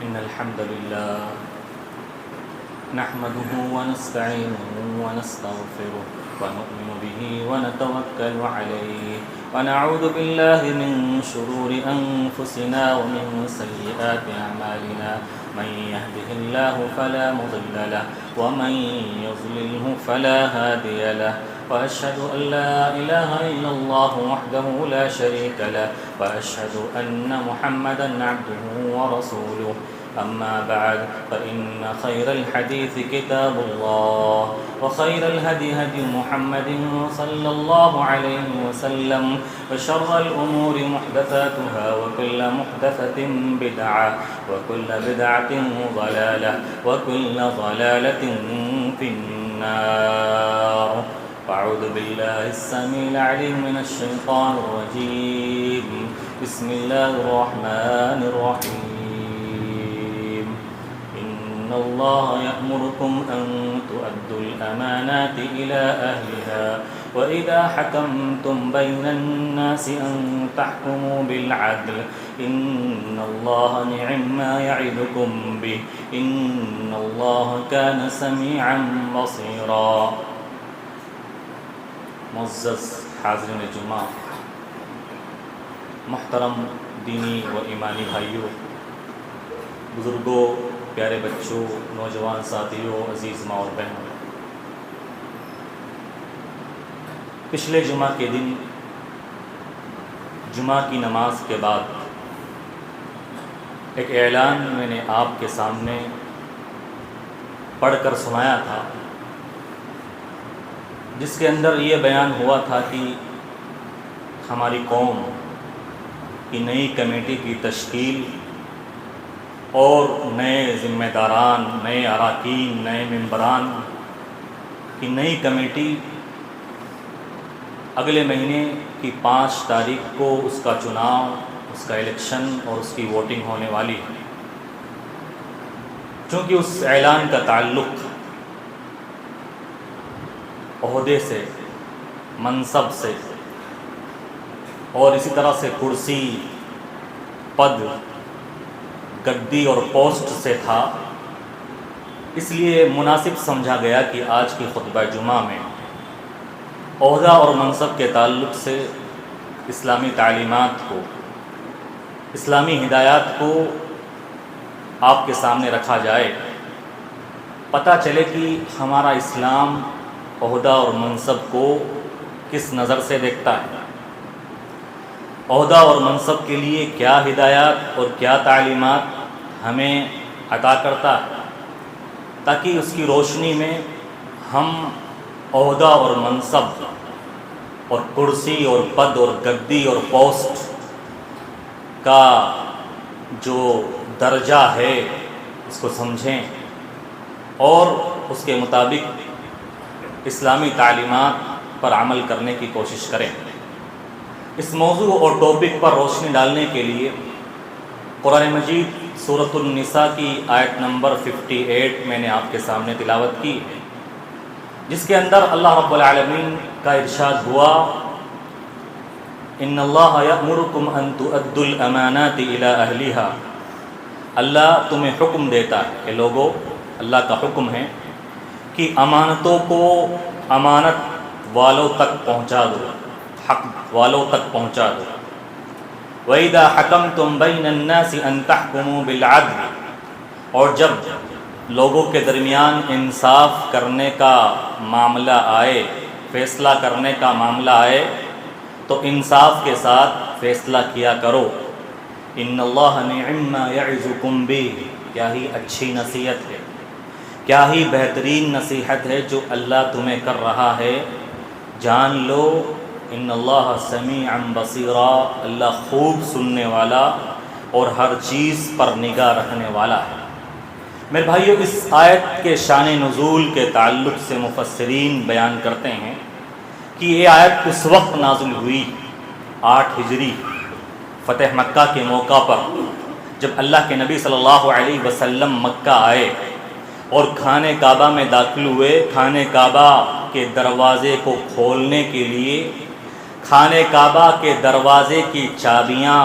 إن الحمد لله نحمده ونستعينه ونستغفره ونؤمن به ونتوكل عليه ونعوذ بالله من شرور أنفسنا ومن سيئات أعمالنا من يهده الله فلا مضل له ومن يضلله فلا هادي له وأشهد أن لا إله إلا الله وحده لا شريك له وأشهد أن محمدا عبده ورسوله أما بعد فإن خير الحديث كتاب الله وخير الهدي هدي محمد صلى الله عليه وسلم وشر الأمور محدثاتها وكل محدثة بدعة وكل بدعة ضلالة وكل ضلالة في النار. أعوذ بالله السميع العليم من الشيطان الرجيم. بسم الله الرحمن الرحيم. إن الله يأمركم أن تؤدوا الأمانات إلى أهلها وإذا حكمتم بين الناس أن تحكموا بالعدل إن الله نعم ما يعظكم به إن الله كان سميعا بصيرا. معزز حاضرین جمعہ، محترم دینی و ایمانی بھائیوں، بزرگوں، پیارے بچوں، نوجوان ساتھیوں، عزیز ماں اور بہنوں، پچھلے جمعہ کے دن جمعہ کی نماز کے بعد ایک اعلان میں نے آپ کے سامنے پڑھ کر سنایا تھا، جس کے اندر یہ بیان ہوا تھا کہ ہماری قوم کی نئی کمیٹی کی تشکیل اور نئے ذمہ داران، نئے اراکین، نئے ممبران کی نئی کمیٹی اگلے مہینے کی 5 تاریخ کو اس کا چناؤ، اس کا الیکشن اور اس کی ووٹنگ ہونے والی ہے. چونکہ اس اعلان کا تعلق عہدے سے، منصب سے اور اسی طرح سے کرسی، پد، گدی اور پوسٹ سے تھا، اس لیے مناسب سمجھا گیا کہ آج کی خطبہ جمعہ میں عہدہ اور منصب کے تعلق سے اسلامی تعلیمات کو، اسلامی ہدایات کو آپ کے سامنے رکھا جائے، پتہ چلے کہ ہمارا اسلام عہدہ اور منصب کو کس نظر سے دیکھتا ہے، عہدہ اور منصب کے لیے کیا ہدایات اور کیا تعلیمات ہمیں عطا کرتا ہے، تاکہ اس کی روشنی میں ہم عہدہ اور منصب اور کرسی اور پد اور گدی اور پوسٹ کا جو درجہ ہے اس کو سمجھیں اور اس کے مطابق اسلامی تعلیمات پر عمل کرنے کی کوشش کریں. اس موضوع اور ٹاپک پر روشنی ڈالنے کے لیے قرآن مجید سورۃ النساء کی آیت نمبر 58 میں نے آپ کے سامنے تلاوت کی، جس کے اندر اللہ رب العالمین کا ارشاد ہوا، ان اللہ یأمرکم ان تؤدوا الامانات الی اہلها. اللہ تمہیں حکم دیتا ہے کہ لوگوں، اللہ کا حکم ہے کہ امانتوں کو امانت والوں تک پہنچا دو، حق والوں تک پہنچا دو. وَإِذَا حَكَمْتُمْ بَيْنَ النَّاسِ أَن تَحْكُمُوا بِالْعَدْلِ، اور جب لوگوں کے درمیان انصاف کرنے کا معاملہ آئے، فیصلہ کرنے کا معاملہ آئے تو انصاف کے ساتھ فیصلہ کیا کرو. ان اللہ نعم ما یعظکم بہ، کیا ہی اچھی نصیحت ہے، کیا ہی بہترین نصیحت ہے جو اللہ تمہیں کر رہا ہے. جان لو ان اللہ سمیع بصیرا، اللہ خوب سننے والا اور ہر چیز پر نگاہ رکھنے والا ہے. میرے بھائیو، اس آیت کے شان نزول کے تعلق سے مفسرین بیان کرتے ہیں کہ یہ آیت اس وقت نازل ہوئی 8 ہجری فتح مکہ کے موقع پر، جب اللہ کے نبی صلی اللہ علیہ وسلم مکہ آئے اور خانہ کعبہ میں داخل ہوئے. خانہ کعبہ کے دروازے کو کھولنے کے لیے خانہ کعبہ کے دروازے کی چابیاں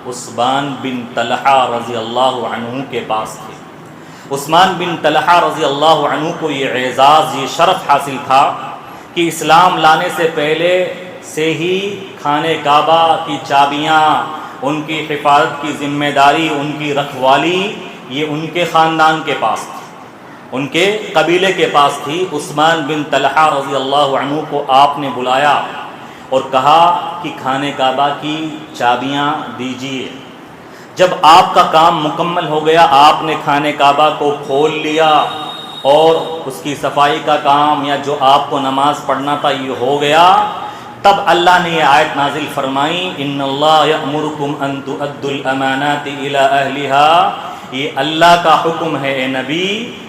عثمان بن طلحہ رضی اللہ عنہ کے پاس تھے۔ عثمان بن طلحہ رضی اللہ عنہ کو یہ اعزاز، یہ شرف حاصل تھا کہ اسلام لانے سے پہلے سے ہی خانہ کعبہ کی چابیاں، ان کی حفاظت کی ذمہ داری، ان کی رکھوالی یہ ان کے خاندان کے پاس تھی، ان کے قبیلے کے پاس تھی۔ عثمان بن طلحہ رضی اللہ عنہ کو آپ نے بلایا اور کہا کہ خانہ کعبہ کی چابیاں دیجیے۔ جب آپ کا کام مکمل ہو گیا، آپ نے خانہ کعبہ کو کھول لیا اور اس کی صفائی کا کام یا جو آپ کو نماز پڑھنا تھا یہ ہو گیا، تب اللہ نے یہ آیت نازل فرمائی، ان اللہ یأمرکم ان تؤدوا الامانات الی اہلہا، یہ اللہ کا حکم ہے اے نبی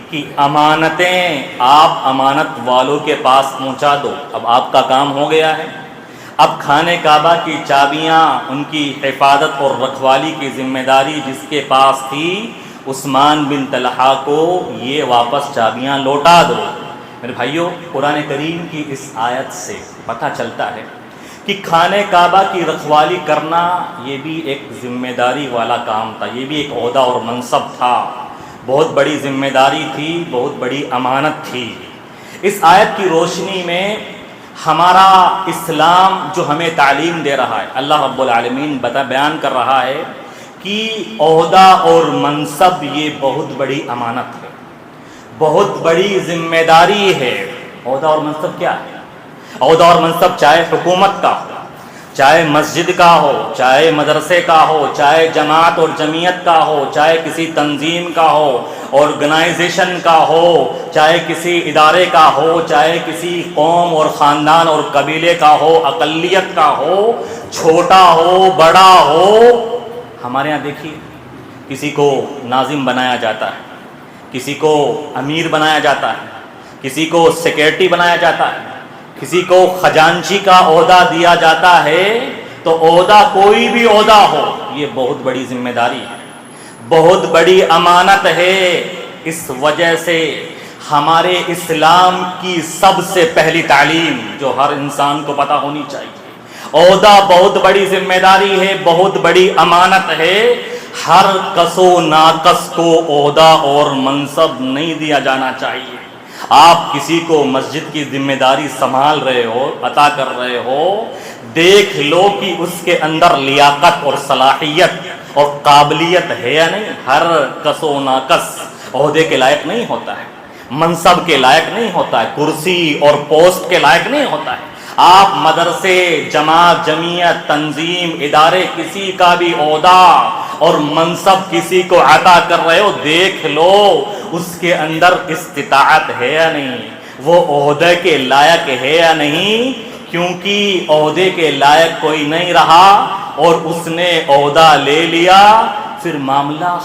کہ امانتیں آپ امانت والوں کے پاس پہنچا دو۔ اب آپ کا کام ہو گیا ہے، اب خانہ کعبہ کی چابیاں، ان کی حفاظت اور رکھوالی کی ذمہ داری جس کے پاس تھی، عثمان بن طلحہ کو یہ واپس چابیاں لوٹا دو۔ میرے بھائیوں، قرآن کریم کی اس آیت سے پتہ چلتا ہے کہ خانہ کعبہ کی رکھوالی کرنا یہ بھی ایک ذمہ داری والا کام تھا، یہ بھی ایک عہدہ اور منصب تھا، بہت بڑی ذمہ داری تھی، بہت بڑی امانت تھی۔ اس آیت کی روشنی میں ہمارا اسلام جو ہمیں تعلیم دے رہا ہے، اللہ رب العالمین بیان کر رہا ہے کہ عہدہ اور منصب یہ بہت بڑی امانت ہے، بہت بڑی ذمہ داری ہے۔ عہدہ اور منصب کیا ہے؟ عہدہ اور منصب چاہے حکومت کا ہو، چاہے مسجد کا ہو، چاہے مدرسے کا ہو، چاہے جماعت اور جمعیت کا ہو، چاہے کسی تنظیم کا ہو، آرگنائزیشن کا ہو، چاہے کسی ادارے کا ہو، چاہے کسی قوم اور خاندان اور قبیلے کا ہو، اقلیت کا ہو، چھوٹا ہو بڑا ہو۔ ہمارے ہاں دیکھیے، کسی کو ناظم بنایا جاتا ہے، کسی کو امیر بنایا جاتا ہے، کسی کو سیکرٹری بنایا جاتا ہے، کسی کو خزانچی کا عہدہ دیا جاتا ہے۔ تو عہدہ کوئی بھی عہدہ ہو، یہ بہت بڑی ذمہ داری ہے، بہت بڑی امانت ہے۔ اس وجہ سے ہمارے اسلام کی سب سے پہلی تعلیم جو ہر انسان کو پتہ ہونی چاہیے، عہدہ بہت بڑی ذمہ داری ہے، بہت بڑی امانت ہے۔ ہر کس و ناقص کو عہدہ اور منصب نہیں دیا جانا چاہیے۔ آپ کسی کو مسجد کی ذمہ داری سنبھال رہے ہو، عطا کر رہے ہو، دیکھ لو کہ اس کے اندر لیاقت اور صلاحیت اور قابلیت ہے یا نہیں۔ ہر کس و ناقص عہدے کے لائق نہیں ہوتا ہے، منصب کے لائق نہیں ہوتا ہے، کرسی اور پوسٹ کے لائق نہیں ہوتا ہے۔ آپ مدرسے، جماعت، جمعیت، تنظیم، ادارے، کسی کا بھی عہدہ اور منصب کسی کو عطا کر رہے ہو، دیکھ لو اس کے اندر استطاعت ہے یا نہیں، وہ عہدے کے لائق ہے یا نہیں۔ کیونکہ عہدے کے لائق کوئی نہیں رہا اور اس نے عہدہ لے لیا، پھر معاملہ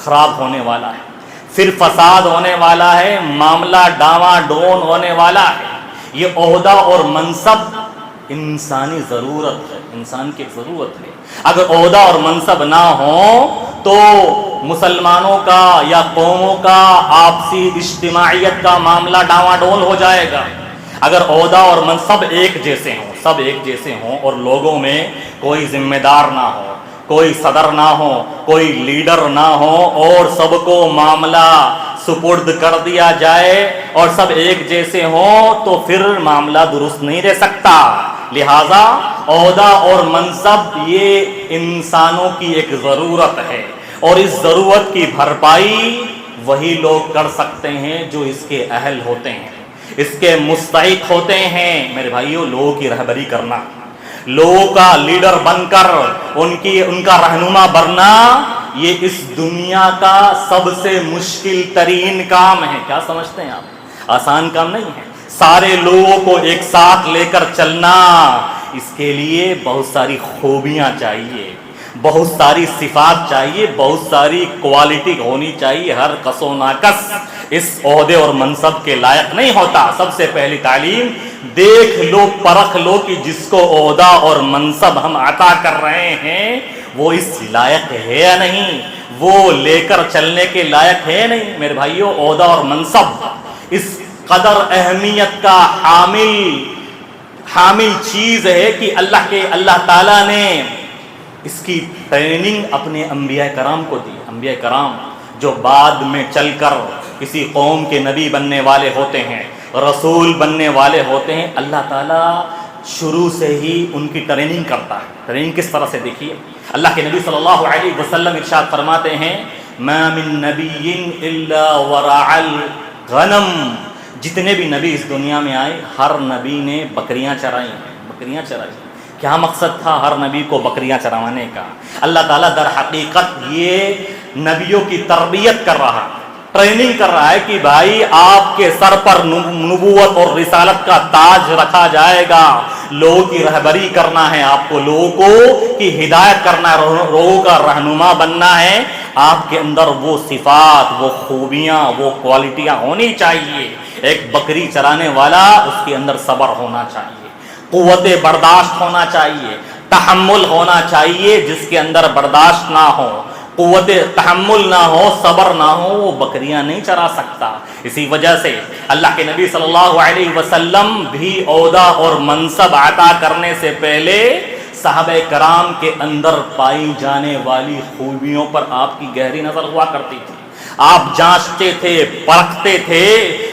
خراب ہونے والا ہے، پھر فساد ہونے والا ہے، معاملہ ڈاواں ڈون ہونے والا ہے۔ یہ عہدہ اور منصب انسانی ضرورت ہے، انسان کی ضرورت ہے۔ اگر عہدہ اور منصب نہ ہو تو مسلمانوں کا یا قوموں کا آپسی اجتماعیت کا معاملہ ڈاواں ڈول ہو جائے گا۔ اگر عہدہ اور منصب ایک جیسے ہوں، سب ایک جیسے ہوں، اور لوگوں میں کوئی ذمہ دار نہ ہو، کوئی صدر نہ ہو، کوئی لیڈر نہ ہو، اور سب کو معاملہ سپرد کر دیا جائے اور سب ایک جیسے ہوں، تو پھر معاملہ درست نہیں رہ سکتا۔ لہذا عہدہ اور منصب یہ انسانوں کی ایک ضرورت ہے، اور اس ضرورت کی بھرپائی وہی لوگ کر سکتے ہیں جو اس کے اہل ہوتے ہیں، اس کے مستحق ہوتے ہیں۔ میرے بھائیوں، لوگوں کی رہبری کرنا، لوگوں کا لیڈر بن کر ان کا رہنما بننا، یہ اس دنیا کا سب سے مشکل ترین کام ہے۔ کیا سمجھتے ہیں آپ؟ آسان کام نہیں ہے۔ سارے لوگوں کو ایک ساتھ لے کر چلنا، اس کے لیے بہت ساری خوبیاں چاہیے، بہت ساری صفات چاہیے، بہت ساری کوالٹی ہونی چاہیے۔ ہر کس و ناقص اس عہدے اور منصب کے لائق نہیں ہوتا۔ سب سے پہلی تعلیم دیکھ لو، پرکھ لو کہ جس کو عہدہ اور منصب ہم عطا کر رہے ہیں وہ اس لائق ہے یا نہیں، وہ لے کر چلنے کے لائق ہے نہیں۔ میرے بھائیوں، عہدہ اور منصب اس قدر اہمیت کا حامل چیز ہے کہ اللہ تعالیٰ نے اس کی ٹریننگ اپنے انبیاء کرام کو دی. انبیاء کرام جو بعد میں چل کر کسی قوم کے نبی بننے والے ہوتے ہیں، رسول بننے والے ہوتے ہیں، اللہ تعالیٰ شروع سے ہی ان کی ٹریننگ کرتا ہے. ٹریننگ کس طرح سے دیکھیے، اللہ کے نبی صلی اللہ علیہ وسلم ارشاد فرماتے ہیں ما من نبی الا ورع الغنم. جتنے بھی نبی اس دنیا میں آئے ہر نبی نے بکریاں چرائی ہیں. بکریاں چرائی. کیا مقصد تھا ہر نبی کو بکریاں چرانے کا؟ اللہ تعالیٰ در حقیقت یہ نبیوں کی تربیت کر رہا ہے، ٹریننگ کر رہا ہے کہ بھائی آپ کے سر پر نبوت اور رسالت کا تاج رکھا جائے گا، لوگوں کی رہبری کرنا ہے آپ کو، لوگوں کو کی ہدایت کرنا ہے، لوگوں کا رہنما بننا ہے. آپ کے اندر وہ صفات، وہ خوبیاں، وہ کوالٹیاں ہونی چاہیے. ایک بکری چرانے والا اس کے اندر صبر ہونا چاہیے، قوت برداشت ہونا چاہیے، تحمل ہونا چاہیے. جس کے اندر برداشت نہ ہو، قوت تحمل نہ ہو، صبر نہ ہو، وہ بکریاں نہیں چرا سکتا. اسی وجہ سے اللہ کے نبی صلی اللہ علیہ وسلم بھی عہدہ اور منصب عطا کرنے سے پہلے صحابہ کرام کے اندر پائی جانے والی خوبیوں پر آپ کی گہری نظر ہوا کرتی تھی. آپ جانچتے تھے، پرکھتے تھے،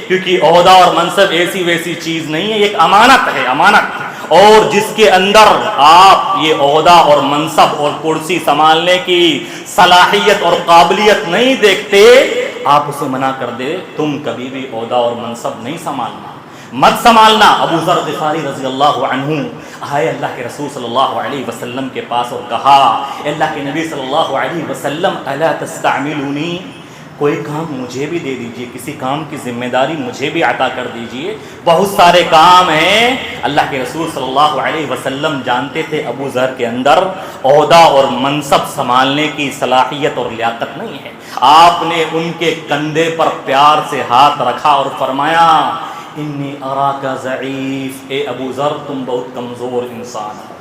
کیونکہ عہدہ اور منصب ایسی ویسی چیز نہیں ہے، ایک امانت ہے، امانت. اور جس کے اندر آپ یہ عہدہ اور منصب اور کرسی سنبھالنے کی صلاحیت اور قابلیت نہیں دیکھتے، آپ اسے منع کر دے تم کبھی بھی عہدہ اور منصب نہیں سنبھالنا، مت سنبھالنا. ابو ذر غفاری رضی اللہ عنہ آئے اللہ کے رسول صلی اللہ علیہ وسلم کے پاس اور کہا اے اللہ کے نبی صلی اللہ علیہ وسلم الا تستعملونی، کوئی کام مجھے بھی دے دیجئے، کسی کام کی ذمہ داری مجھے بھی عطا کر دیجئے، بہت سارے کام ہیں. اللہ کے رسول صلی اللہ علیہ وسلم جانتے تھے ابو ذر کے اندر عہدہ اور منصب سنبھالنے کی صلاحیت اور لیاقت نہیں ہے. آپ نے ان کے کندھے پر پیار سے ہاتھ رکھا اور فرمایا انی اراک ضعیف، اے ابو ذر تم بہت کمزور انسان ہو،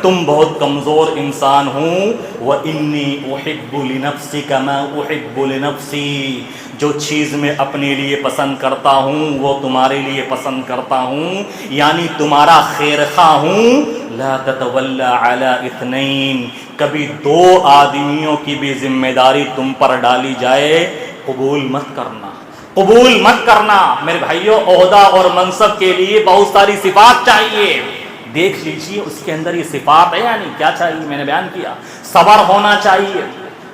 تم بہت کمزور انسان ہوں. وَإِنِّي أُحِبُّ لِنَفْسِكَ مَا أُحِبُّ لِنَفْسِي، جو چیز میں اپنے لیے پسند کرتا ہوں وہ تمہارے لیے پسند کرتا ہوں، یعنی تمہارا خیر خواہ ہوں. لا تتولى على اثنين، کبھی دو آدمیوں کی بھی ذمہ داری تم پر ڈالی جائے قبول مت کرنا، قبول مت کرنا. میرے بھائیوں، عہدہ اور منصب کے لیے بہت ساری صفات چاہیے. دیکھ لیجیے اس کے اندر یہ صفات ہے، یعنی کیا چاہیے میں نے بیان کیا. صبر ہونا چاہیے،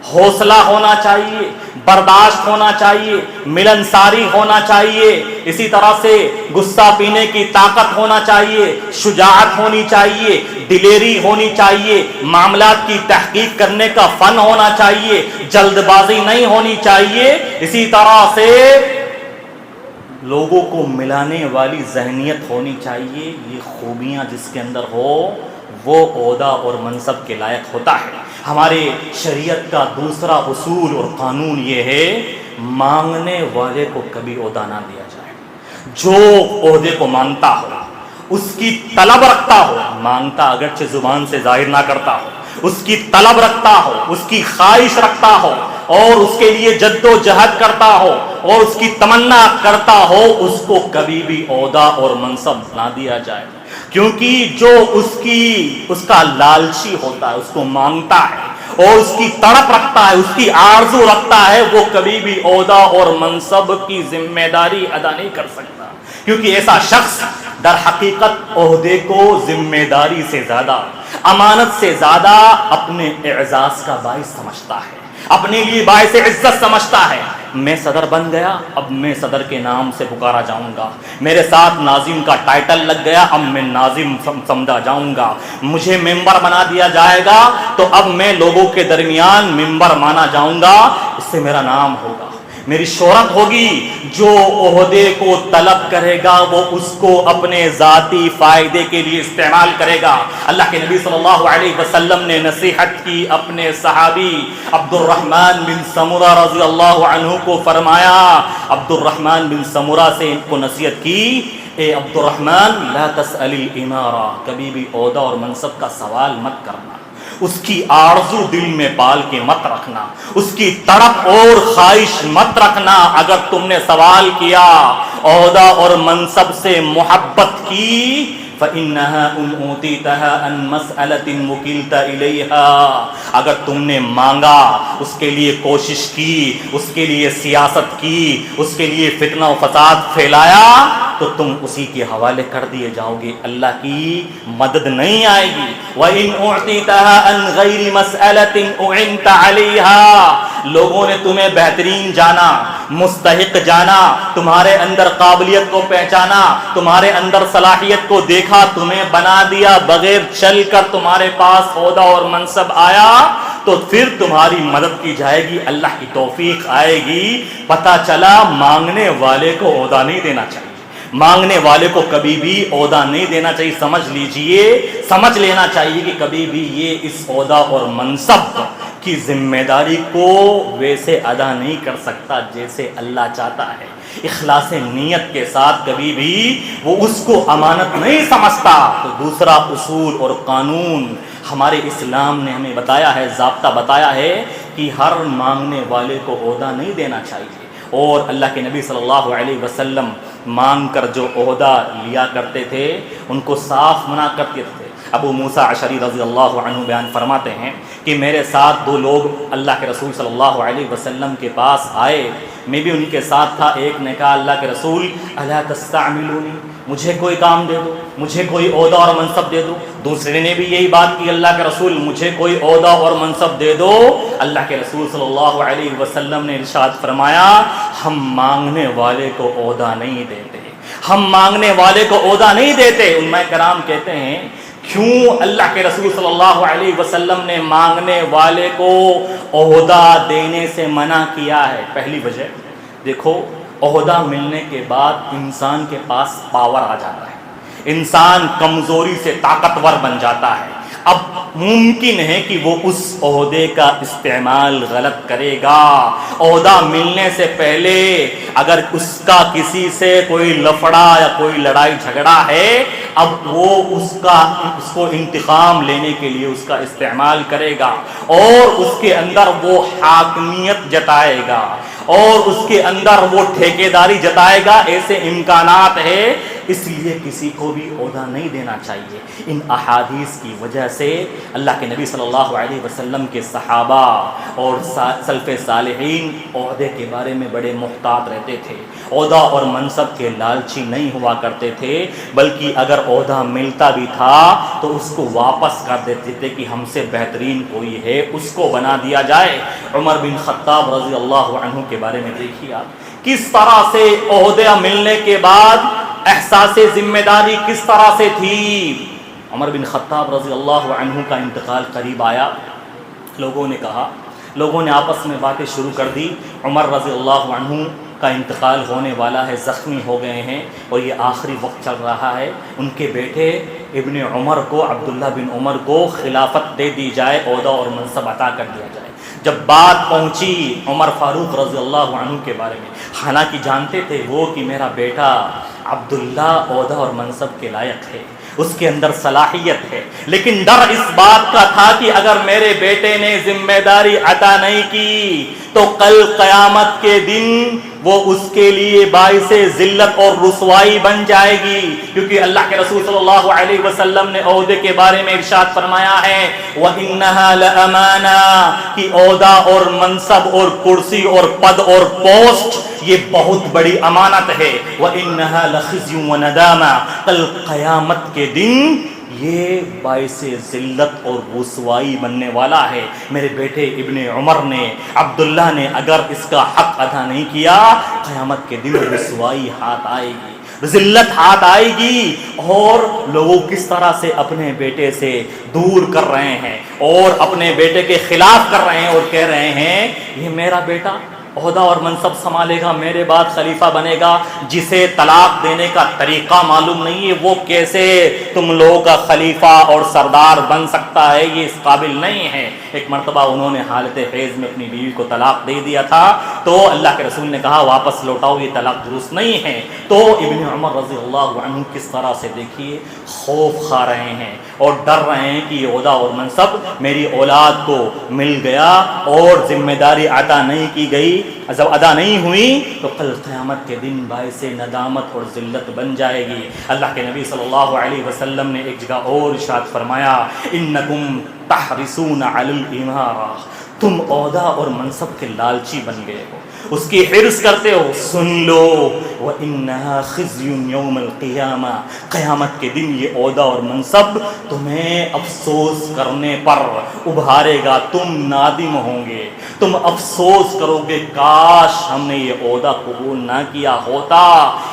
حوصلہ ہونا چاہیے، برداشت ہونا چاہیے، ملنساری ہونا چاہیے، اسی طرح سے غصہ پینے کی طاقت ہونا چاہیے، شجاعت ہونی چاہیے، دلیری ہونی چاہیے، معاملات کی تحقیق کرنے کا فن ہونا چاہیے، جلد بازی نہیں ہونی چاہیے. اسی طرح سے لوگوں کو ملانے والی ذہنیت ہونی چاہیے. یہ خوبیاں جس کے اندر ہو وہ عہدہ اور منصب کے لائق ہوتا ہے. ہمارے شریعت کا دوسرا اصول اور قانون یہ ہے مانگنے والے کو کبھی عہدہ نہ دیا جائے. جو عہدے کو مانگتا ہو، اس کی طلب رکھتا ہو، مانگتا اگرچہ زبان سے ظاہر نہ کرتا ہو، اس کی طلب رکھتا ہو، اس کی خواہش رکھتا ہو اور اس کے لیے جد و جہد کرتا ہو اور اس کی تمنا کرتا ہو، اس کو کبھی بھی عہدہ اور منصب نہ دیا جائے. کیونکہ جو اس کا لالچی ہوتا ہے، اس کو مانگتا ہے اور اس کی تڑپ رکھتا ہے، اس کی آرزو رکھتا ہے، وہ کبھی بھی عہدہ اور منصب کی ذمہ داری ادا نہیں کر سکتا. کیونکہ ایسا شخص در حقیقت عہدے کو ذمہ داری سے زیادہ، امانت سے زیادہ اپنے اعزاز کا باعث سمجھتا ہے، اپنے لیے باعث عزت سمجھتا ہے. میں صدر بن گیا، اب میں صدر کے نام سے پکارا جاؤں گا. میرے ساتھ ناظم کا ٹائٹل لگ گیا، اب میں ناظم سمجھا جاؤں گا. مجھے ممبر بنا دیا جائے گا تو اب میں لوگوں کے درمیان ممبر مانا جاؤں گا، اس سے میرا نام ہوگا، میری شہرت ہوگی. جو عہدے کو طلب کرے گا وہ اس کو اپنے ذاتی فائدے کے لیے استعمال کرے گا. اللہ کے نبی صلی اللہ علیہ وسلم نے نصیحت کی اپنے صحابی عبد الرحمن بن سمرہ رضی اللہ عنہ کو فرمایا، عبد الرحمن بن سمرہ سے ان کو نصیحت کی اے عبد الرحمن لا تسأل الامارہ، کبھی بھی عہدہ اور منصب کا سوال مت کرنا، اس کی آرزو دل میں پال کے مت رکھنا، اس کی تڑپ اور خواہش مت رکھنا. اگر تم نے سوال کیا، عہدہ اور منصب سے محبت کی، فإنها إن أوتيتها عن مسألة وكلت إليها، اگر تم نے مانگا، اس کے لیے کوشش کی، اس کے لیے سیاست کی، اس کے لیے فتنہ و فساد پھیلایا، تو تم اسی کے حوالے کر دیے جاؤ گے، اللہ کی مدد نہیں آئے گی۔ وَإِنْ أُعْطِيتَهَا عَنْ غَيْرِ مَسْأَلَةٍ أُعِنْتَ عَلَيْهَا، لوگوں نے تمہیں بہترین جانا، مستحق جانا، تمہارے اندر قابلیت کو پہچانا، تمہارے اندر صلاحیت کو دیکھا، تمہیں بنا دیا، بغیر چل کر تمہارے پاس عہدہ اور منصب آیا، تو پھر تمہاری مدد کی جائے گی، اللہ کی توفیق آئے گی۔ پتہ چلا مانگنے والے کو عہدہ نہیں دینا چاہیے، مانگنے والے کو کبھی بھی عہدہ نہیں دینا چاہیے۔ سمجھ لیجئے، سمجھ لینا چاہیے کہ کبھی بھی یہ اس عہدہ اور منصب کی ذمہ داری کو ویسے ادا نہیں کر سکتا جیسے اللہ چاہتا ہے۔ اخلاص نیت کے ساتھ کبھی بھی وہ اس کو امانت نہیں سمجھتا۔ تو دوسرا اصول اور قانون ہمارے اسلام نے ہمیں بتایا ہے، ضابطہ بتایا ہے کہ ہر مانگنے والے کو عہدہ نہیں دینا چاہیے۔ اور اللہ کے نبی صلی اللہ علیہ وسلم مانگ کر جو عہدہ لیا کرتے تھے ان کو صاف منع کرتے تھے۔ ابو موسیٰ اشعری رضی اللہ عنہ بیان فرماتے ہیں کہ میرے ساتھ دو لوگ اللہ کے رسول صلی اللہ علیہ وسلم کے پاس آئے، میں بھی ان کے ساتھ تھا۔ ایک نے کہا اللہ کے رسول الا تستعملونی، مجھے کوئی کام دے دو، مجھے کوئی عہدہ اور منصب دے دو۔ دوسرے نے بھی یہی بات کی، اللہ کے رسول مجھے کوئی عہدہ اور منصب دے دو۔ اللہ کے رسول صلی اللہ علیہ وسلم نے ارشاد فرمایا ہم مانگنے والے کو عہدہ نہیں دیتے، ہم مانگنے والے کو عہدہ نہیں دیتے۔ علماء کرام کہتے ہیں کیوں اللہ کے رسول صلی اللہ علیہ وسلم نے مانگنے والے کو عہدہ دینے سے منع کیا ہے؟ پہلی وجہ دیکھو، عہدہ ملنے کے بعد انسان کے پاس پاور آ جاتا ہے، انسان کمزوری سے طاقتور بن جاتا ہے۔ اب ممکن ہے کہ وہ اس عہدے کا استعمال غلط کرے گا۔ عہدہ ملنے سے پہلے اگر اس کا کسی سے کوئی لفڑا یا کوئی لڑائی جھگڑا ہے، اب وہ اس کو انتقام لینے کے لیے اس کا استعمال کرے گا، اور اس کے اندر وہ حاکمیت جتائے گا، اور اس کے اندر وہ ٹھیکیداری جتائے گا۔ ایسے امکانات ہے، اس لیے کسی کو بھی عہدہ نہیں دینا چاہیے۔ ان احادیث کی وجہ سے اللہ کے نبی صلی اللہ علیہ وسلم کے صحابہ اور سلف صالحین عہدے کے بارے میں بڑے محتاط رہتے تھے، عہدہ اور منصب کے لالچی نہیں ہوا کرتے تھے، بلکہ اگر عہدہ ملتا بھی تھا تو اس کو واپس کر دیتے تھے کہ ہم سے بہترین کوئی ہے اس کو بنا دیا جائے۔ عمر بن خطاب رضی اللہ عنہ کے بارے میں دیکھیے آپ، کس طرح سے عہدہ ملنے کے بعد احساس ذمہ داری کس طرح سے تھی۔ عمر بن خطاب رضی اللہ عنہ کا انتقال قریب آیا، لوگوں نے آپس میں باتیں شروع کر دی، عمر رضی اللہ عنہ کا انتقال ہونے والا ہے، زخمی ہو گئے ہیں اور یہ آخری وقت چل رہا ہے، ان کے بیٹے ابن عمر کو، عبداللہ بن عمر کو خلافت دے دی جائے، عہدہ اور منصب عطا کر دیا جائے۔ جب بات پہنچی عمر فاروق رضی اللہ عنہ کے بارے میں، حالانکہ جانتے تھے وہ کہ میرا بیٹا عبداللہ عہدہ اور منصب کے لائق ہے، اس کے اندر صلاحیت ہے، لیکن ڈر اس بات کا تھا کہ اگر میرے بیٹے نے ذمہ داری عطا نہیں کی تو کل قیامت کے دن وہ اس کے لیے باعث ذلت اور رسوائی بن جائے گی، کیونکہ اللہ کے رسول صلی اللہ علیہ وسلم نے عہدے کے بارے میں ارشاد فرمایا ہے وَإِنَّهَا لَأَمَانَةٌ، کہ عہدہ اور منصب اور کرسی اور پد اور پوسٹ یہ بہت بڑی امانت ہے، وَإِنَّهَا لَخِزْيٌ وَنَدَامَةٌ، کل قیامت کے دن یہ باعث ذلت اور رسوائی بننے والا ہے۔ میرے بیٹے ابن عمر نے، عبداللہ نے اگر اس کا حق ادا نہیں کیا، قیامت کے دن رسوائی ہاتھ آئے گی، ذلت ہاتھ آئے گی، اور لوگ کس طرح سے اپنے بیٹے سے دور کر رہے ہیں اور اپنے بیٹے کے خلاف کر رہے ہیں اور کہہ رہے ہیں یہ میرا بیٹا عہدہ اور منصب سنبھالے گا، میرے بعد خلیفہ بنے گا، جسے طلاق دینے کا طریقہ معلوم نہیں ہے وہ کیسے تم لوگوں کا خلیفہ اور سردار بن سکتا ہے، یہ اس قابل نہیں ہے۔ ایک مرتبہ انہوں نے حالت حیض میں اپنی بیوی کو طلاق دے دیا تھا، تو اللہ کے رسول نے کہا واپس لوٹاؤ، یہ طلاق درست نہیں ہے۔ تو ابن عمر رضی اللہ عنہ کس طرح سے دیکھیے خوف کھا رہے ہیں اور ڈر رہے ہیں کہ یہ عہدہ اور منصب میری اولاد کو مل گیا اور ذمہ داری عطا نہیں کی گئی جب ادا نہیں ہوئی تو کل قیامت کے دن باعث ندامت اور ذلت بن جائے گی۔ اللہ کے نبی صلی اللہ علیہ وسلم نے ایک جگہ اور ارشاد فرمایا انکم تحرسون علی الامارہ، تم عہدہ اور منصب کے لالچی بن گئے ہو، اس کی حرص کرتے ہو۔ سن لو وَإِنَّهَا خِزْيٌ يَوْمَ الْقِيَامَةِ، قیامت کے دن یہ عہدہ اور منصب تمہیں افسوس کرنے پر ابھارے گا، تم نادم ہوں گے، تم افسوس کرو گے کاش ہم نے یہ عہدہ قبول نہ کیا ہوتا۔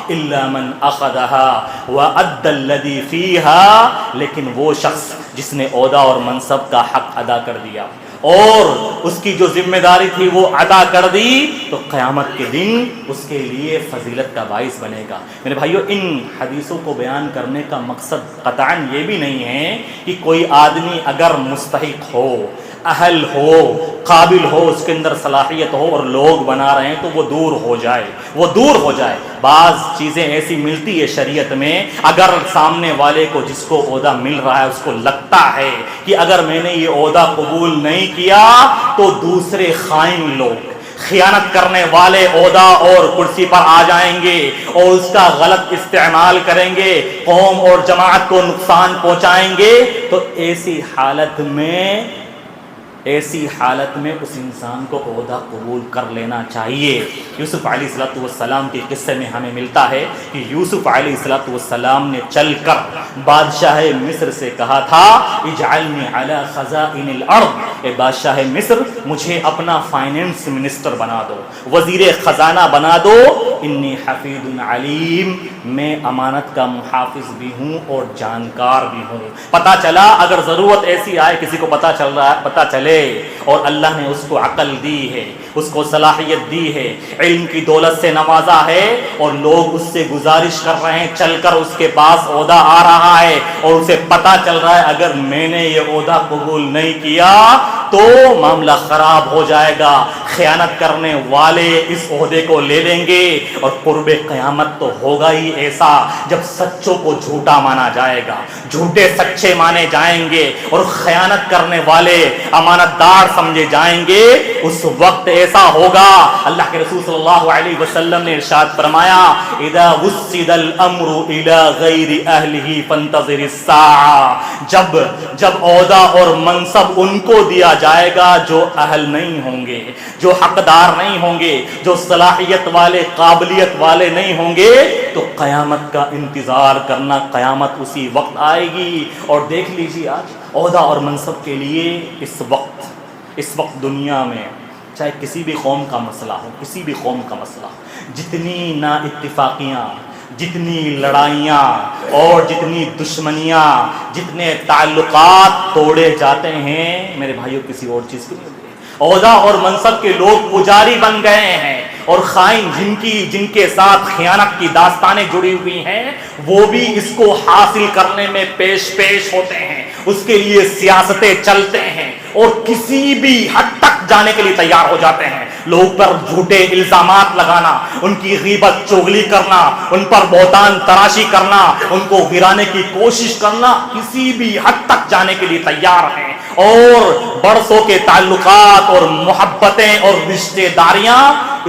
إِلَّا مَنْ أَخَذَهَا وَأَدَّى الَّذِي فِيهَا، لیکن وہ شخص جس نے عہدہ اور منصب کا حق ادا کر دیا اور اس کی جو ذمہ داری تھی وہ ادا کر دی، تو قیامت کے دن اس کے لیے فضیلت کا باعث بنے گا۔ میرے بھائیو، ان حدیثوں کو بیان کرنے کا مقصد قطعاً یہ بھی نہیں ہے کہ کوئی آدمی اگر مستحق ہو، اہل ہو، قابل ہو، اس کے اندر صلاحیت ہو اور لوگ بنا رہے ہیں تو وہ دور ہو جائے، وہ دور ہو جائے۔ بعض چیزیں ایسی ملتی ہے شریعت میں، اگر سامنے والے کو جس کو عہدہ مل رہا ہے اس کو لگتا ہے کہ اگر میں نے یہ عہدہ قبول نہیں کیا تو دوسرے خائن لوگ، خیانت کرنے والے عہدہ اور کرسی پر آ جائیں گے اور اس کا غلط استعمال کریں گے، قوم اور جماعت کو نقصان پہنچائیں گے، تو ایسی حالت میں اس انسان کو عہدہ قبول کر لینا چاہیے۔ یوسف علیہ السلام کے قصے میں ہمیں ملتا ہے کہ یوسف علیہ السلام نے چل کر بادشاہ مصر سے کہا تھا اجعلنی علی خزائن الارض، اے بادشاہ مصر مجھے اپنا فائنینس منسٹر بنا دو، وزیر خزانہ بنا دو، انی حفیظ علیم، میں امانت کا محافظ بھی ہوں اور جانکار بھی ہوں۔ پتہ چلا اگر ضرورت ایسی آئے، کسی کو پتہ چلے اور اللہ نے اس کو عقل دی ہے، اس کو صلاحیت دی ہے، علم کی دولت سے نوازا ہے اور لوگ اس سے گزارش کر رہے ہیں، چل کر اس کے پاس عہدہ آ رہا ہے اور اسے پتہ چل رہا ہے اگر میں نے یہ عہدہ قبول نہیں کیا تو معاملہ خراب ہو جائے گا، خیانت کرنے والے اس عہدے کو لے لیں گے اور قرب قیامت تو ہوگا ہی ایسا جب سچوں کو جھوٹا مانا جائے گا، جھوٹے سچے مانے جائیں گے اور خیانت کرنے والے امانت دار سمجھے جائیں گے، اس وقت ایسا ہوگا۔ اللہ کے رسول صلی اللہ علیہ وسلم نے ارشاد فرمایا اذا وسد الامر الى غیر اہلہ فانتظر الساعہ، جب عہدہ اور منصب ان کو دیا جائے گا جو اہل نہیں ہوں گے، جو حقدار نہیں ہوں گے، جو صلاحیت والے، قابلیت والے نہیں ہوں گے، تو قیامت کا انتظار کرنا، قیامت اسی وقت آئے گی۔ اور دیکھ لیجیے آج عہدہ اور منصب کے لیے اس وقت دنیا میں چاہے کسی بھی قوم کا مسئلہ ہو، کسی بھی قوم کا مسئلہ ہو، جتنی نا اتفاقیاں، جتنی لڑائیاں اور جتنی دشمنیاں، جتنے تعلقات توڑے جاتے ہیں، میرے بھائیوں کسی اور چیز کے لیے عہدہ اور منصب کے لوگ پجاری بن گئے ہیں اور خائن جن کے ساتھ خیانت کی داستانیں جڑی ہوئی ہیں وہ بھی اس کو حاصل کرنے میں پیش ہوتے ہیں، اس کے لیے سیاستیں چلتے ہیں اور کسی بھی حد تک جانے کے لیے تیار ہو جاتے ہیں، لوگ پر جھوٹے الزامات لگانا، ان کی غیبت چغلی کرنا، ان پر بہتان تراشی کرنا، ان کو گرانے کی کوشش کرنا، کسی بھی حد تک جانے کے لیے تیار ہیں اور برسوں کے تعلقات اور محبتیں اور رشتے داریاں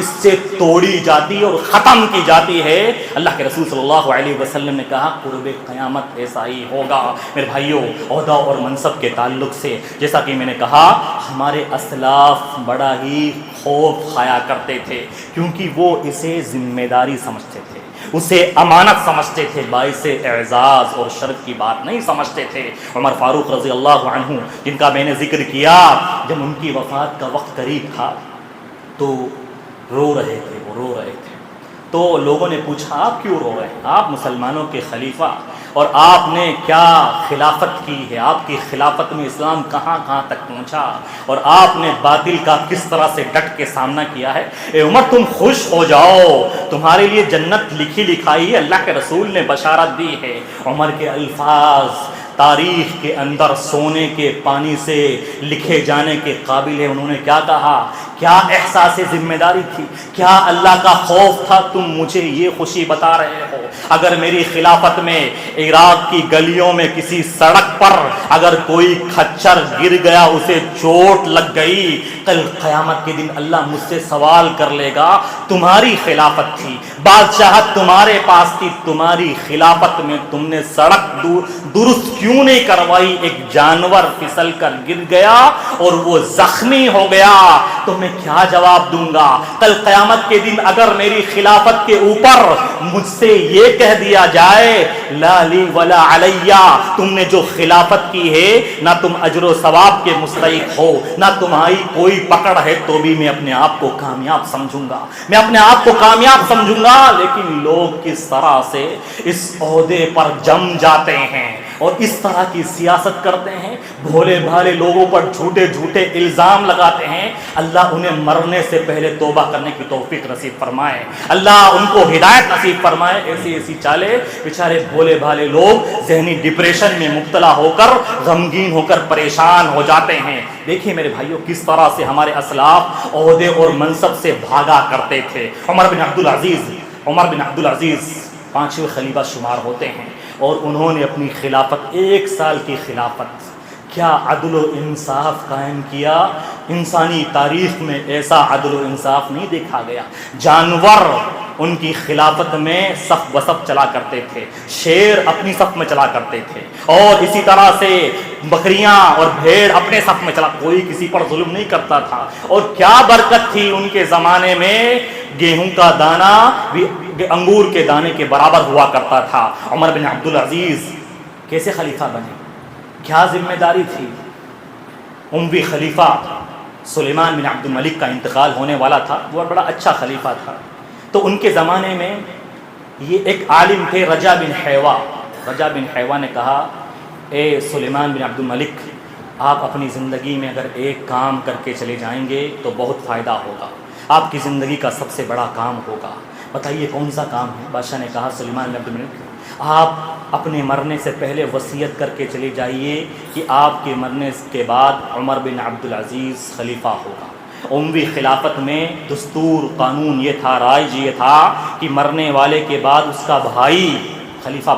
اس سے توڑی جاتی اور ختم کی جاتی ہے۔ اللہ کے رسول صلی اللہ علیہ وسلم نے کہا قرب قیامت ایسا ہی ہوگا۔ میرے بھائیوں، عہدہ اور منصب کے تعلق سے جیسا کہ میں نے کہا ہمارے اسلاف بڑا ہی خوف کھایا کرتے تھے کیونکہ وہ اسے ذمہ داری سمجھتے تھے، اسے امانت سمجھتے تھے، باعث اعزاز اور شرف کی بات نہیں سمجھتے تھے۔ عمر فاروق رضی اللہ عنہ جن کا میں نے ذکر کیا، جب ان کی وفات کا وقت قریب تھا تو رو رہے تھے تو لوگوں نے پوچھا آپ کیوں رو رہے ہیں؟ آپ مسلمانوں کے خلیفہ اور آپ نے کیا خلافت کی ہے، آپ کی خلافت میں اسلام کہاں تک پہنچا اور آپ نے باطل کا کس طرح سے ڈٹ کے سامنا کیا ہے۔ اے عمر تم خوش ہو جاؤ، تمہارے لیے جنت لکھی لکھائی ہے، اللہ کے رسول نے بشارت دی ہے۔ عمر کے الفاظ تاریخ کے اندر سونے کے پانی سے لکھے جانے کے قابل ہے۔ انہوں نے کیا کہا؟ کیا احساس ذمہ داری تھی، کیا اللہ کا خوف تھا؟ تم مجھے یہ خوشی بتا رہے ہو اگر میری خلافت میں عراق کی گلیوں میں کسی سڑک پر اگر کوئی کھچر گر گیا، اسے چوٹ لگ گئی، کل قیامت کے دن اللہ مجھ سے سوال کر لے گا تمہاری خلافت تھی، بادشاہت تمہارے پاس تھی، تمہاری خلافت میں تم نے سڑک درست کیوں نہیں کروائی؟ ایک جانور پھسل کر گر گیا اور وہ زخمی ہو گیا تو میں کیا جواب دوں گا؟ کل قیامت کے دن اگر میری خلافت کے اوپر مجھ سے یہ کہہ دیا جائے لا لی ولا علیہ، تم نے جو خلافت کی ہے نہ تم اجر و ثواب کے مستحق ہو، نہ تمہاری کوئی پکڑ ہے، تو بھی میں اپنے آپ کو کامیاب سمجھوں گا، میں اپنے آپ کو کامیاب سمجھوں گا۔ لیکن لوگ کس طرح سے اس عہدے پر جم جاتے ہیں اور اس طرح کی سیاست کرتے ہیں، بھولے بھالے لوگوں پر جھوٹے جھوٹے الزام لگاتے ہیں۔ اللہ انہیں مرنے سے پہلے توبہ کرنے کی توفیق نصیب فرمائے، اللہ ان کو ہدایت نصیب فرمائے۔ ایسی ایسی چالیں بیچارے بھولے بھالے لوگ ذہنی ڈپریشن میں مبتلا ہو کر غمگین ہو کر پریشان ہو جاتے ہیں۔ دیکھیے میرے بھائیوں کس طرح سے ہمارے اسلاف عہدے اور منصب سے بھاگا کرتے تھے۔ عمر بن عبد العزیز 5ویں خلیفہ شمار ہوتے ہیں اور انہوں نے اپنی خلافت 1 سال کی خلافت کیا عدل و انصاف قائم کیا۔ انسانی تاریخ میں ایسا عدل و انصاف نہیں دیکھا گیا۔ جانور ان کی خلافت میں صف بصف چلا کرتے تھے، شیر اپنی صف میں چلا کرتے تھے، اور اسی طرح سے بکریاں اور بھیڑ اپنے صف میں چلا، کوئی کسی پر ظلم نہیں کرتا تھا۔ اور کیا برکت تھی ان کے زمانے میں، گیہوں کا دانہ بھی انگور کے دانے کے برابر ہوا کرتا تھا۔ عمر بن عبد العزیز کیسے خلیفہ بنے، کیا ذمہ داری تھی؟ اموی خلیفہ سلیمان بن عبد الملک کا انتقال ہونے والا تھا، وہ بڑا اچھا خلیفہ تھا۔ تو ان کے زمانے میں یہ ایک عالم تھے رجا بن حیوہ نے کہا اے سلیمان بن عبد الملک، آپ اپنی زندگی میں اگر ایک کام کر کے چلے جائیں گے تو بہت فائدہ ہوگا، آپ کی زندگی کا سب سے بڑا کام ہوگا، بتائیے کون سا کام ہے؟ بادشاہ نے کہا سلیمان بن عبد الملک آپ اپنے مرنے سے پہلے وصیت کر کے چلے جائیے کہ آپ کے مرنے کے بعد عمر بن عبد العزیز خلیفہ ہوگا۔ اموی خلافت میں دستور قانون یہ تھا، رائج یہ تھا کہ مرنے والے کے بعد اس کا بھائی خلیفہ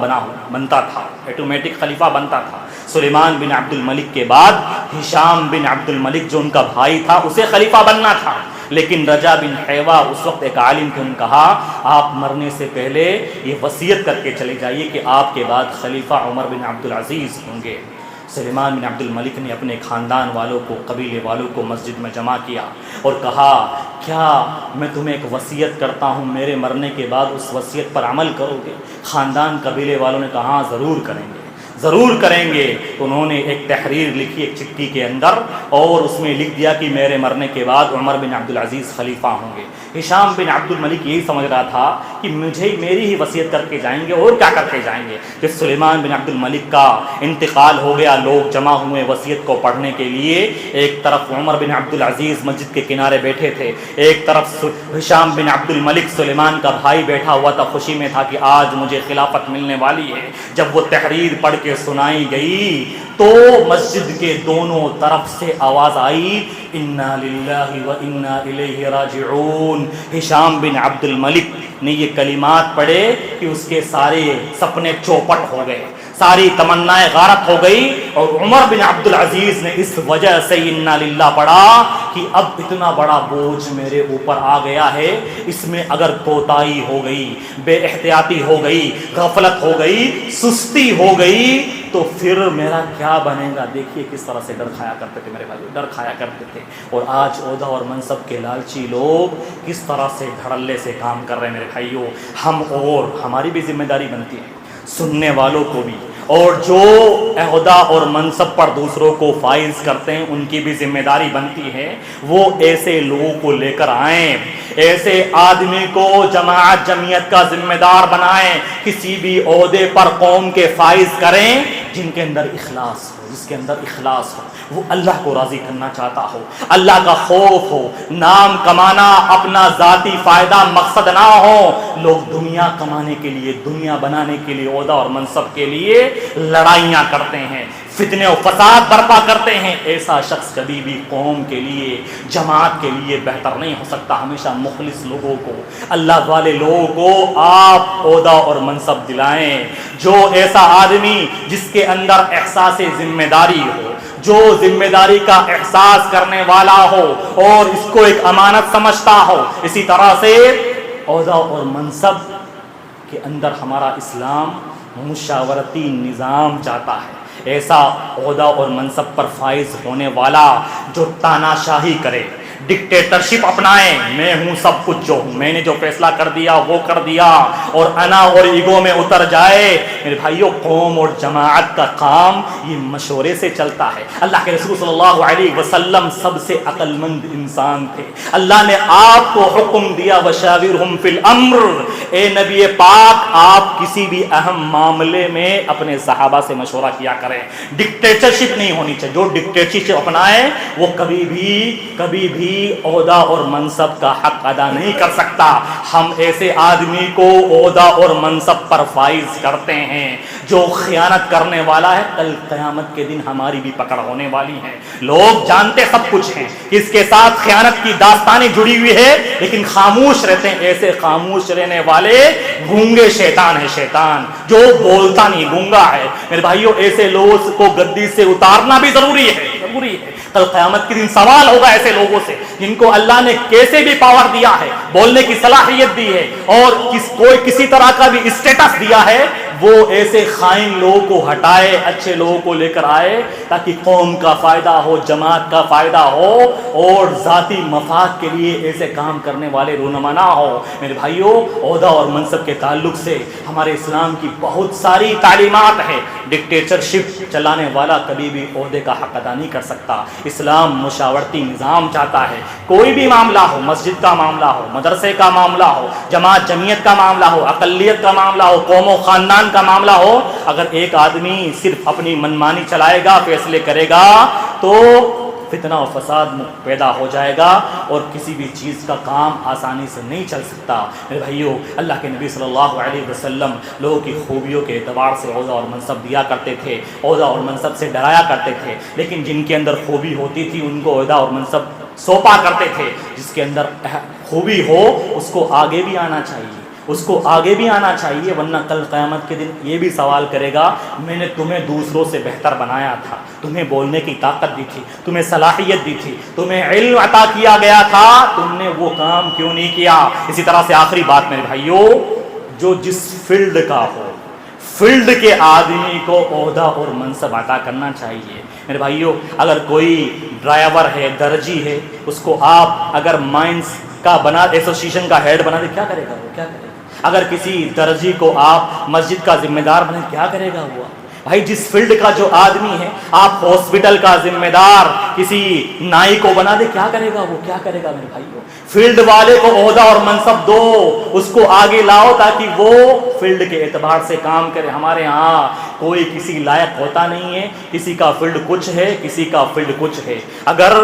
بنتا تھا، ایٹومیٹک خلیفہ بنتا تھا۔ سلیمان بن عبد الملک کے بعد ہشام بن عبد الملک جو ان کا بھائی تھا اسے خلیفہ بننا تھا، لیکن رجا بن حیوہ اس وقت ایک عالم تھے، انہوں نے کہا آپ مرنے سے پہلے یہ وصیت کر کے چلے جائیے کہ آپ کے بعد خلیفہ عمر بن عبد العزیز ہوں گے۔ سلیمان بن عبد الملک نے اپنے خاندان والوں کو، قبیلے والوں کو مسجد میں جمع کیا اور کہا کیا میں تمہیں ایک وصیت کرتا ہوں، میرے مرنے کے بعد اس وصیت پر عمل کرو گے؟ خاندان قبیلے والوں نے کہا ہاں ضرور کریں گے، ضرور کریں گے۔ تو انہوں نے ایک تحریر لکھی ایک چٹھی کے اندر اور اس میں لکھ دیا کہ میرے مرنے کے بعد عمر بن عبد العزیز خلیفہ ہوں گے۔ ہشام بن عبد الملک یہی سمجھ رہا تھا کہ میری ہی وصیت کر کے جائیں گے، اور کیا کر کے جائیں گے۔ جب سلیمان بن عبد الملک کا انتقال ہو گیا، لوگ جمع ہوئے وصیت کو پڑھنے کے لیے، ایک طرف عمر بن عبد العزیز مسجد کے کنارے بیٹھے تھے، ایک طرف ہشام بن عبد الملک سلیمان کا بھائی بیٹھا ہوا تھا، خوشی میں تھا کہ آج مجھے خلافت ملنے والی ہے۔ جب وہ تحریر پڑھ کے سنائی گئی تو مسجد کے دونوں طرف سے آواز آئی انا للہ و انا الیہ راجعون۔ ہشام بن عبد الملک نے یہ کلمات پڑھے کہ اس کے سارے سپنے چوپٹ ہو گئے، ساری تمنائیں غارت ہو گئی، اور عمر بن عبد العزیز نے اس وجہ سے انا للہ پڑھا کہ اب اتنا بڑا بوجھ میرے اوپر آ گیا ہے، اس میں اگر کوتاہی ہو گئی، بے احتیاطی ہو گئی، غفلت ہو گئی، سستی ہو گئی تو پھر میرا کیا بنے گا۔ دیکھیے کس طرح سے ڈر کھایا کرتے تھے میرے بھائی، ڈر کھایا کرتے تھے۔ اور آج عہدہ اور منصب کے لالچی لوگ کس طرح سے دھڑلے سے کام کر رہے ہیں میرے بھائیوں۔ ہم اور ہماری بھی ذمہ داری بنتی ہے، سننے والوں کو بھی، اور جو عہدہ اور منصب پر دوسروں کو فائز کرتے ہیں ان کی بھی ذمہ داری بنتی ہے، وہ ایسے لوگوں کو لے کر آئیں، ایسے آدمی کو جماعت جمعیت کا ذمہ دار بنائیں، کسی بھی عہدے پر قوم کے فائز کریں جن کے اندر اخلاص ہو، جس کے اندر اخلاص ہو، وہ اللہ کو راضی کرنا چاہتا ہو، اللہ کا خوف ہو، نام کمانا اپنا ذاتی فائدہ مقصد نہ ہو، لوگ دنیا کمانے کے لیے، دنیا بنانے کے لیے، عہدہ اور منصب کے لیے لڑائیاں کرتے ہیں، فتنے و فساد برپا کرتے ہیں، ایسا شخص کبھی بھی قوم کے لیے، جماعت کے لیے بہتر نہیں ہو سکتا۔ ہمیشہ مخلص لوگوں کو، اللہ والے لوگوں کو آپ عہدہ اور منصب دلائیں۔ جو ایسا آدمی جس کے اندر احساس ذمہ داری ہو، جو ذمہ داری کا احساس کرنے والا ہو اور اس کو ایک امانت سمجھتا ہو، اسی طرح سے عہدہ اور منصب کے اندر ہمارا اسلام مشاورتی نظام چاہتا ہے۔ ایسا عہدہ اور منصب پر فائز ہونے والا جو تاناشاہی کرے، ڈکٹیٹرشپ اپنائے، میں ہوں سب کچھ جو ہوں، میں نے جو فیصلہ کر دیا وہ کر دیا، اور انا اور ایگو میں اتر جائے، میرے بھائیو قوم اور جماعت کا کام یہ مشورے سے چلتا ہے۔ اللہ کے رسول صلی اللہ علیہ وسلم سب سے عقل مند انسان تھے، اللہ نے آپ کو حکم دیا وشاورہم فی الامر، اے نبی پاک آپ کسی بھی اہم معاملے میں اپنے صحابہ سے مشورہ کیا کریں، ڈکٹیٹرشپ نہیں ہونی چاہیے۔ جو ڈکٹیٹرشپ اپنائے وہ کبھی بھی عہدہ اور منصب کا حق ادا نہیں کر سکتا۔ ہم ایسے آدمی کو عہدہ اور منصب پر فائز کرتے ہیں جو خیانت کرنے والا ہے، کل قیامت کے دن ہماری بھی پکڑ ہونے والی ہے۔ لوگ جانتے سب کچھ ہیں، اس کے ساتھ خیانت کی داستانیں جڑی ہوئی ہے، لیکن خاموش رہتے ہیں۔ ایسے خاموش رہنے والے گونگے شیطان ہے، شیطان جو بولتا نہیں، گونگا ہے۔ میرے بھائیوں ایسے لوگوں کو گدی سے اتارنا بھی ضروری ہے۔ کل قیامت کے دن سوال ہوگا ایسے لوگوں سے جن کو اللہ نے کیسے بھی پاور دیا ہے، بولنے کی صلاحیت دی ہے، اور کوئی کسی طرح کا بھی اسٹیٹس دیا ہے، وہ ایسے خائن لوگوں کو ہٹائے، اچھے لوگوں کو لے کر آئے تاکہ قوم کا فائدہ ہو، جماعت کا فائدہ ہو، اور ذاتی مفاد کے لیے ایسے کام کرنے والے رونما نہ ہو۔ میرے بھائیوں عہدہ اور منصب کے تعلق سے ہمارے اسلام کی بہت ساری تعلیمات ہیں۔ ڈکٹیٹرشپ چلانے والا کبھی بھی عہدے کا حق ادا نہیں کر سکتا۔ اسلام مشاورتی نظام چاہتا ہے، کوئی بھی معاملہ ہو، مسجد کا معاملہ ہو، مدرسے کا معاملہ ہو، جماعت جمعیت کا معاملہ ہو، اقلیت کا معاملہ ہو، قوم و خاندان کا معاملہ ہو، اگر ایک آدمی صرف اپنی منمانی چلائے گا، فیصلے کرے گا، تو فتنہ و فساد پیدا ہو جائے گا اور کسی بھی چیز کا کام آسانی سے نہیں چل سکتا۔ میرے بھائیوں اللہ کے نبی صلی اللہ علیہ وسلم لوگوں کی خوبیوں کے اعتبار سے عہدہ اور منصب دیا کرتے تھے، عہدہ اور منصب سے ڈرایا کرتے تھے، لیکن جن کے اندر خوبی ہوتی تھی ان کو عہدہ اور منصب سونپا کرتے تھے۔ جس کے اندر خوبی ہو اس کو آگے بھی آنا چاہیے، اس کو آگے بھی آنا چاہیے، ورنہ کل قیامت کے دن یہ بھی سوال کرے گا میں نے تمہیں دوسروں سے بہتر بنایا تھا، تمہیں بولنے کی طاقت دی تھی، تمہیں صلاحیت دی تھی، تمہیں علم عطا کیا گیا تھا، تم نے وہ کام کیوں نہیں کیا۔ اسی طرح سے آخری بات میرے بھائیوں، جو جس فیلڈ کا ہو، فیلڈ کے آدمی کو عہدہ اور منصب عطا کرنا چاہیے۔ میرے بھائیوں اگر کوئی ڈرائیور ہے، درجی ہے، اس کو آپ اگر مائنس کا بنا ایسوسیشن کا ہیڈ بنا دے، کیا کرے گا وہ؟ کیا کرے گا؟ اگر کسی درجی کو آپ مسجد کا ذمہ دار بنے، کیا کرے گا وہ؟ بھائی جس فیلڈ کا جو آدمی ہے، آپ ہاسپٹل کا ذمہ دار کسی نائی کو بنا دے، کیا کرے گا وہ؟ کیا کرے گا؟ میرے بھائیوں فیلڈ والے کو عہدہ اور منصب دو، اس کو آگے لاؤ تاکہ وہ فیلڈ کے اعتبار سے کام کرے۔ ہمارے ہاں کوئی کسی لائق ہوتا نہیں ہے، کسی کا فیلڈ کچھ ہے، کسی کا فیلڈ کچھ ہے۔ اگر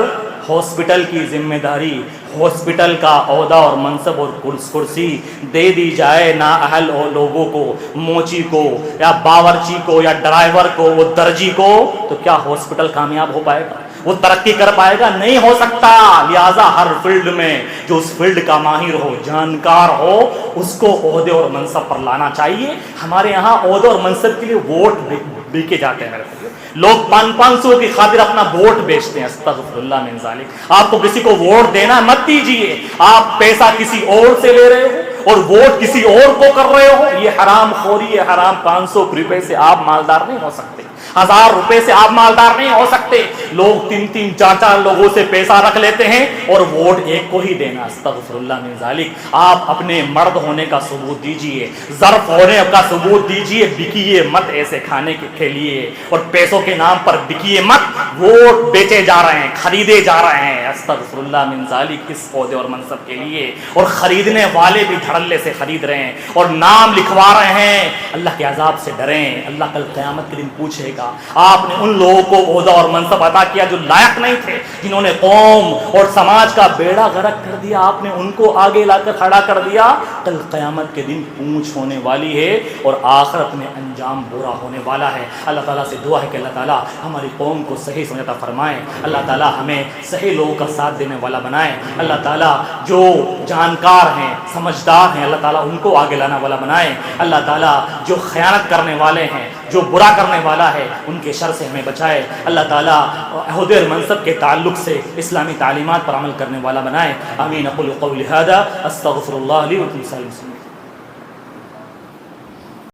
ہاسپٹل کی ذمہ داری، ہاسپٹل کا عہدہ اور منصب اور کرسی دے دی جائے نااہل لوگوں کو، موچی کو یا باورچی کو یا ڈرائیور کو، وہ درجی کو، تو کیا ہاسپٹل کامیاب ہو پائے گا؟ وہ ترقی کر پائے گا؟ نہیں ہو سکتا۔ لہذا ہر فیلڈ میں جو اس فیلڈ کا ماہر ہو، جانکار ہو، اس کو عہدے اور منصب پر لانا چاہیے۔ ہمارے یہاں عہدے اور منصب کے لیے ووٹ بیچے جاتے ہیں میرے بھائیو، لوگ 500 کی خاطر اپنا ووٹ بیچتے ہیں۔ استغفر اللہ من ذالک۔ آپ کو کسی کو ووٹ دینا مت دیجیے، آپ پیسہ کسی اور سے لے رہے ہو اور ووٹ کسی اور کو کر رہے ہو، یہ حرام خوری ہے، حرام۔ 500 روپے سے آپ مالدار نہیں ہو سکتے، 1000 روپے سے آپ مالدار نہیں ہو سکتے۔ لوگ 3 4 لوگوں سے پیسہ رکھ لیتے ہیں اور ووٹ ایک کو ہی دینا۔ استغفر اللہ من ذالک۔ آپ اپنے مرد ہونے کا ثبوت دیجئے، ظرف ہونے کا ثبوت دیجئے، بکیے مت ایسے کھانے کے لیے، اور پیسوں کے نام پر بکیے مت۔ ووٹ بیچے جا رہے ہیں، خریدے جا رہے ہیں، استغفر اللہ من ذالک، اس عہدے اور منصب کے لیے، اور خریدنے والے بھی دھڑلے سے خرید رہے ہیں اور نام لکھوا رہے ہیں۔ اللہ کے عذاب سے ڈریں، اللہ کل قیامت کے دن پوچھے گا بخشا. آپ نے ان لوگوں کو عہدہ اور منصب عطا کیا جو لائق نہیں تھے, جنہوں نے قوم اور سماج کا بیڑا غرق کر دیا, آپ نے ان کو آگے لا کر کھڑا کر دیا. کل قیامت کے دن پونچھ ہونے والی ہے اور آخرت میں انجام برا ہونے والا ہے. اللہ تعالیٰ سے دعا ہے کہ اللہ تعالیٰ ہماری قوم کو صحیح سمجھ عطا فرمائے. اللہ تعالیٰ ہمیں صحیح لوگوں کا ساتھ دینے والا بنائے. اللہ تعالیٰ جو جانکار ہیں, سمجھدار ہیں, اللہ تعالیٰ ان کو آگے لانے والا بنائے. اللہ تعالیٰ جو خیانت کرنے والے ہیں, جو برا کرنے والا ہے, ان کے شر سے ہمیں بچائے. اللہ تعالیٰ عہدے اور منصب کے تعلق سے اسلامی تعلیمات پر عمل کرنے والا بنائے. آمین. اقول قولی ھذا استغفر اللہ لی ولکم سائر المسلمین.